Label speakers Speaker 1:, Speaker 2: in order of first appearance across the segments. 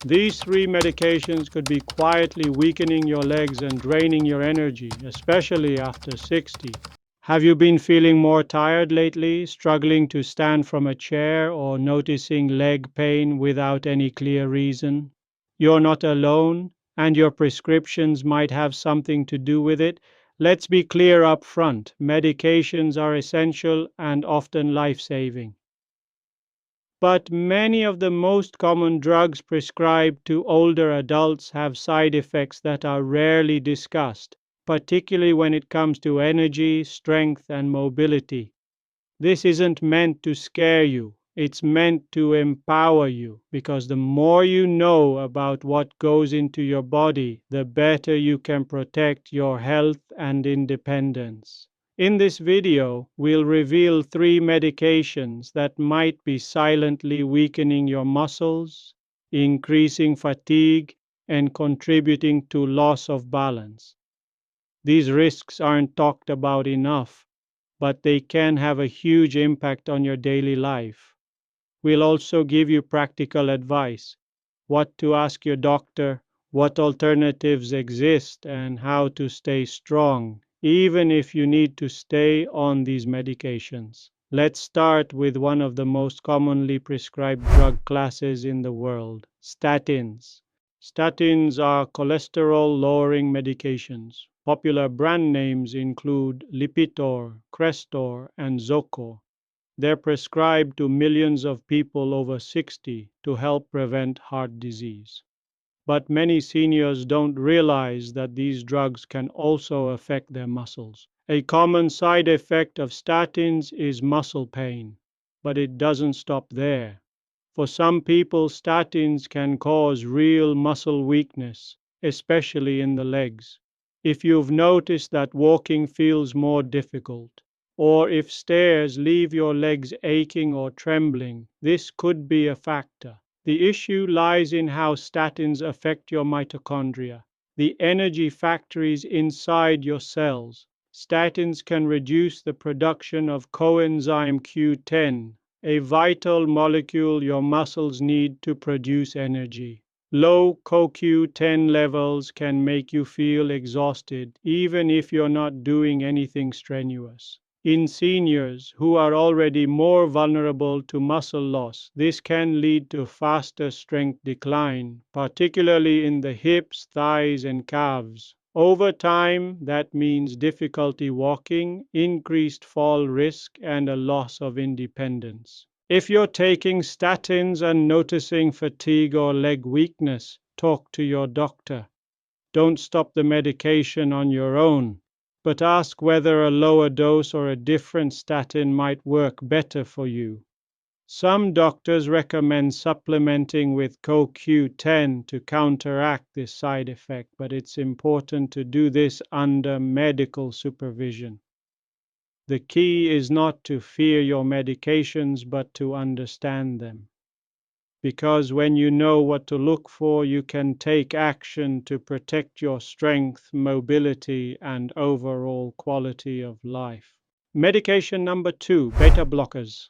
Speaker 1: These three medications could be quietly weakening your legs and draining your energy, especially after 60. Have you been feeling more tired lately, struggling to stand from a chair, or noticing leg pain without any clear reason? You're not alone, and your prescriptions might have something to do with it. Let's be clear up front: medications are essential and often life saving. But many of the most common drugs prescribed to older adults have side effects that are rarely discussed, particularly when it comes to energy, strength, and mobility. This isn't meant to scare you, it's meant to empower you, because the more you know about what goes into your body, the better you can protect your health and independence. In this video, we'll reveal three medications that might be silently weakening your muscles, increasing fatigue, and contributing to loss of balance. These risks aren't talked about enough, but they can have a huge impact on your daily life. We'll also give you practical advice: what to ask your doctor, what alternatives exist, and how to stay strong, even if you need to stay on these medications. Let's start with one of the most commonly prescribed drug classes in the world: statins. Statins are cholesterol-lowering medications. Popular brand names include Lipitor, Crestor, and Zocor. They're prescribed to millions of people over 60 to help prevent heart disease. But many seniors don't realize that these drugs can also affect their muscles. A common side effect of statins is muscle pain, but it doesn't stop there. For some people, statins can cause real muscle weakness, especially in the legs. If you've noticed that walking feels more difficult, or if stairs leave your legs aching or trembling, this could be a factor. The issue lies in how statins affect your mitochondria, the energy factories inside your cells. Statins can reduce the production of coenzyme Q10, a vital molecule your muscles need to produce energy. Low CoQ10 levels can make you feel exhausted, even if you're not doing anything strenuous. In seniors who are already more vulnerable to muscle loss, this can lead to faster strength decline, particularly in the hips, thighs, and calves. Over time, that means difficulty walking, increased fall risk, and a loss of independence. If you're taking statins and noticing fatigue or leg weakness, talk to your doctor. Don't stop the medication on your own, but ask whether a lower dose or a different statin might work better for you. Some doctors recommend supplementing with CoQ10 to counteract this side effect, but it's important to do this under medical supervision. The key is not to fear your medications, but to understand them. Because when you know what to look for, you can take action to protect your strength, mobility, and overall quality of life. Medication number 2, beta blockers.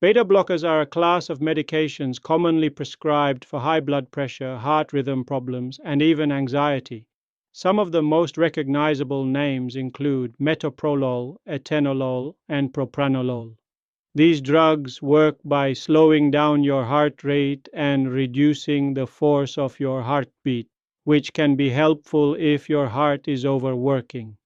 Speaker 1: Beta blockers are a class of medications commonly prescribed for high blood pressure, heart rhythm problems, and even anxiety. Some of the most recognizable names include metoprolol, atenolol, and propranolol. These drugs work by slowing down your heart rate and reducing the force of your heartbeat, which can be helpful if your heart is overworking.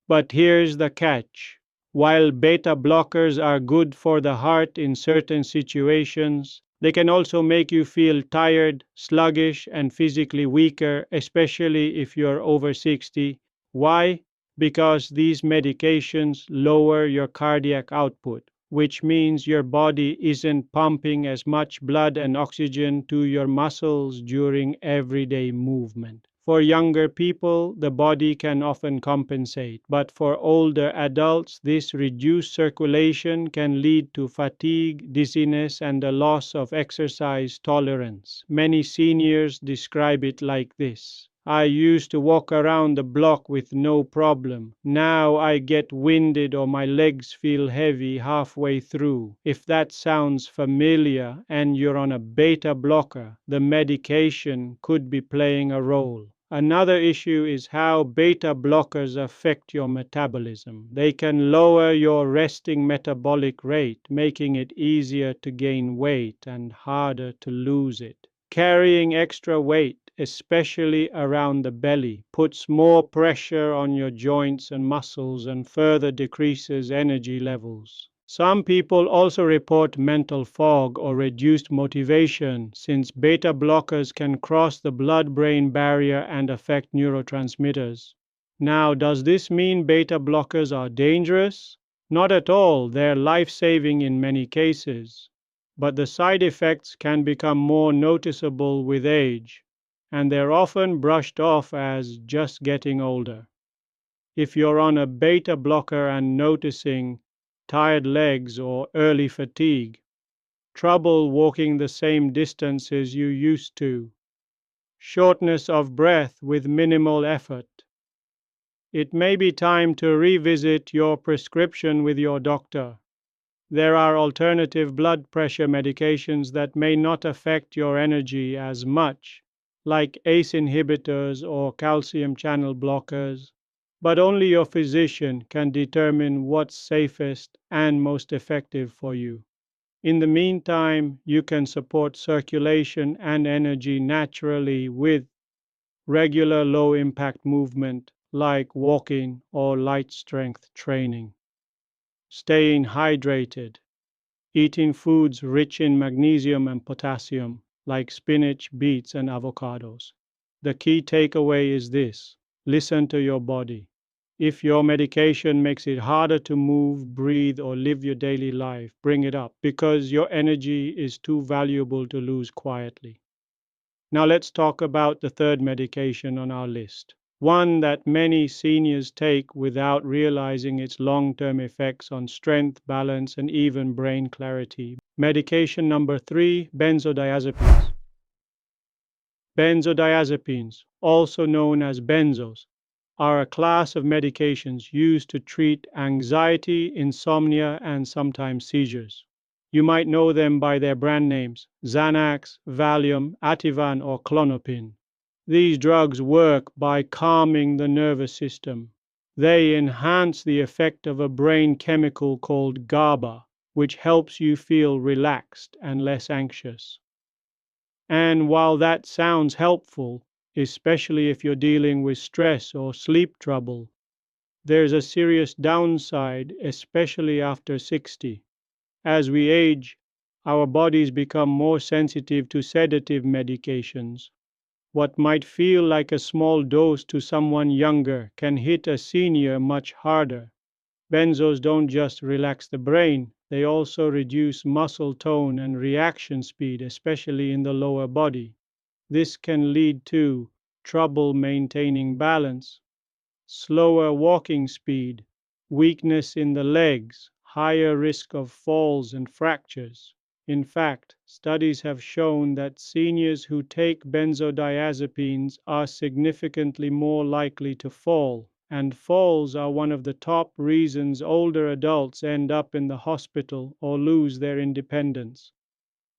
Speaker 1: But here's the catch: while beta blockers are good for the heart in certain situations, they can also make you feel tired, sluggish, and physically weaker, especially if you're over 60. Why? Because these medications lower your cardiac output, which means your body isn't pumping as much blood and oxygen to your muscles during everyday movement. For younger people, the body can often compensate, but for older adults, this reduced circulation can lead to fatigue, dizziness, and a loss of exercise tolerance. Many seniors describe it like this: I used to walk around the block with no problem. Now I get winded or my legs feel heavy halfway through. If that sounds familiar and you're on a beta blocker, the medication could be playing a role. Another issue is how beta blockers affect your metabolism. They can lower your resting metabolic rate, making it easier to gain weight and harder to lose it. Carrying extra weight, especially around the belly, puts more pressure on your joints and muscles and further decreases energy levels. Some people also report mental fog or reduced motivation since beta blockers can cross the blood brain barrier and affect neurotransmitters. Now, does this mean beta blockers are dangerous? Not at all, they're life saving in many cases. But the side effects can become more noticeable with age, and they're often brushed off as just getting older. If you're on a beta blocker and noticing tired legs or early fatigue, trouble walking the same distances you used to, shortness of breath with minimal effort, it may be time to revisit your prescription with your doctor. There are alternative blood pressure medications that may not affect your energy as much, like ACE inhibitors or calcium channel blockers, but only your physician can determine what's safest and most effective for you. In the meantime, you can support circulation and energy naturally with regular low impact movement like walking or light strength training. Staying hydrated. Eating foods rich in magnesium and potassium, like spinach, beets, and avocados. The key takeaway is this: listen to your body. If your medication makes it harder to move, breathe, or live your daily life, bring it up because your energy is too valuable to lose quietly. Now let's talk about the third medication on our list, one that many seniors take without realizing its long-term effects on strength, balance, and even brain clarity. Medication number 3, benzodiazepines. Benzodiazepines, also known as benzos, are a class of medications used to treat anxiety, insomnia, and sometimes seizures. You might know them by their brand names: Xanax, Valium, Ativan, or Clonopin. These drugs work by calming the nervous system. They enhance the effect of a brain chemical called GABA, which helps you feel relaxed and less anxious. And while that sounds helpful, especially if you're dealing with stress or sleep trouble, there's a serious downside, especially after 60. As we age, our bodies become more sensitive to sedative medications. What might feel like a small dose to someone younger can hit a senior much harder. Benzos don't just relax the brain, they also reduce muscle tone and reaction speed, especially in the lower body. This can lead to trouble maintaining balance, slower walking speed, weakness in the legs, higher risk of falls and fractures. In fact, studies have shown that seniors who take benzodiazepines are significantly more likely to fall, and falls are one of the top reasons older adults end up in the hospital or lose their independence.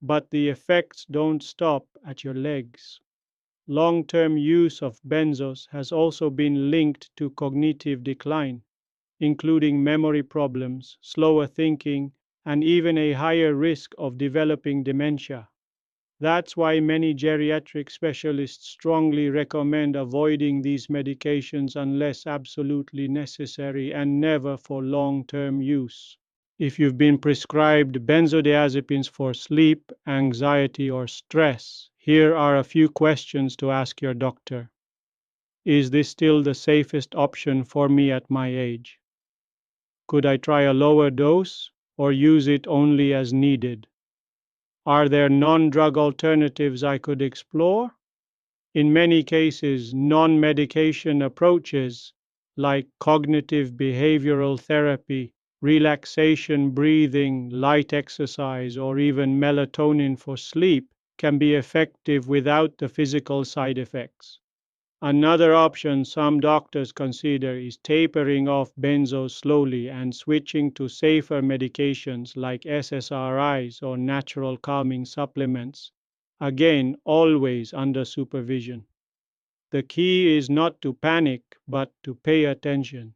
Speaker 1: But the effects don't stop at your legs. Long-term use of benzos has also been linked to cognitive decline, including memory problems, slower thinking, and even a higher risk of developing dementia. That's why many geriatric specialists strongly recommend avoiding these medications unless absolutely necessary and never for long-term use. If you've been prescribed benzodiazepines for sleep, anxiety, or stress, here are a few questions to ask your doctor. Is this still the safest option for me at my age? Could I try a lower dose or use it only as needed? Are there non-drug alternatives I could explore? In many cases, non-medication approaches like cognitive behavioral therapy, relaxation breathing, light exercise, or even melatonin for sleep can be effective without the physical side effects. Another option some doctors consider is tapering off benzos slowly and switching to safer medications like SSRIs or natural calming supplements. Again, always under supervision. The key is not to panic, but to pay attention.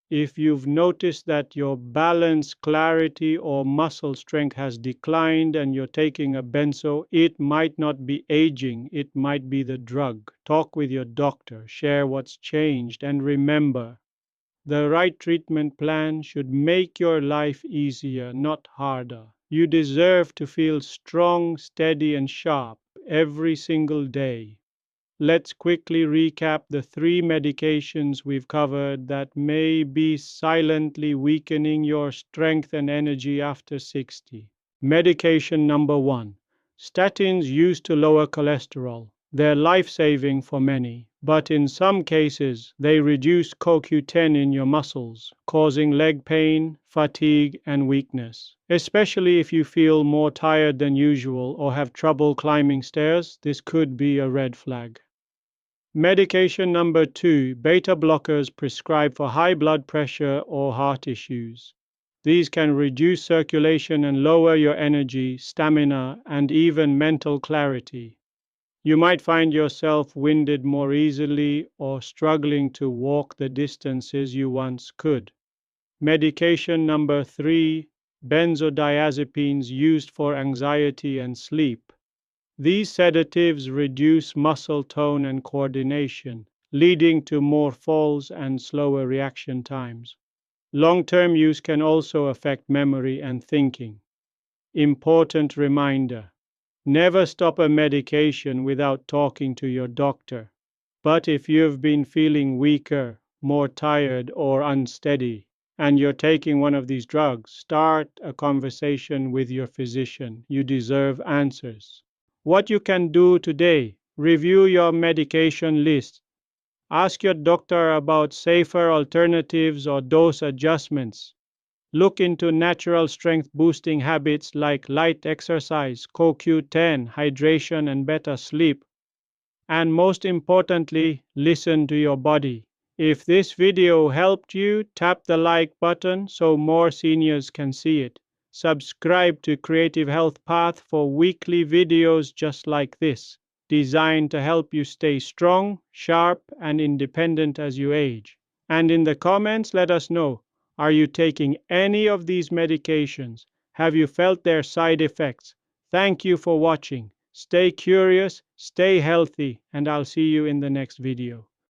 Speaker 1: If you've noticed that your balance, clarity, or muscle strength has declined and you're taking a benzo, it might not be aging, it might be the drug. Talk with your doctor, share what's changed, and remember the right treatment plan should make your life easier, not harder. You deserve to feel strong, steady, and sharp every single day. Let's quickly recap the three medications we've covered that may be silently weakening your strength and energy after 60. Medication number one: statins used to lower cholesterol. They're life saving for many, but in some cases they reduce CoQ10 in your muscles, causing leg pain, fatigue, and weakness. Especially if you feel more tired than usual or have trouble climbing stairs, this could be a red flag. Medication number two: beta blockers prescribed for high blood pressure or heart issues. These can reduce circulation and lower your energy, stamina, and even mental clarity. You might find yourself winded more easily or struggling to walk the distances you once could. Medication number three: benzodiazepines used for anxiety and sleep. These sedatives reduce muscle tone and coordination, leading to more falls and slower reaction times. Long-term use can also affect memory and thinking. Important reminder: never stop a medication without talking to your doctor. But if you've been feeling weaker, more tired, or unsteady, and you're taking one of these drugs, start a conversation with your physician. You deserve answers. What you can do today: review your medication list. Ask your doctor about safer alternatives or dose adjustments. Look into natural strength boosting habits like light exercise, CoQ10, hydration, and better sleep. And most importantly, listen to your body. If this video helped you, tap the like button so more seniors can see it. Subscribe to Creative Health Path for weekly videos just like this, designed to help you stay strong, sharp, and independent as you age. And in the comments, let us know, are you taking any of these medications? Have you felt their side effects? Thank you for watching. Stay curious, stay healthy, and I'll see you in the next video.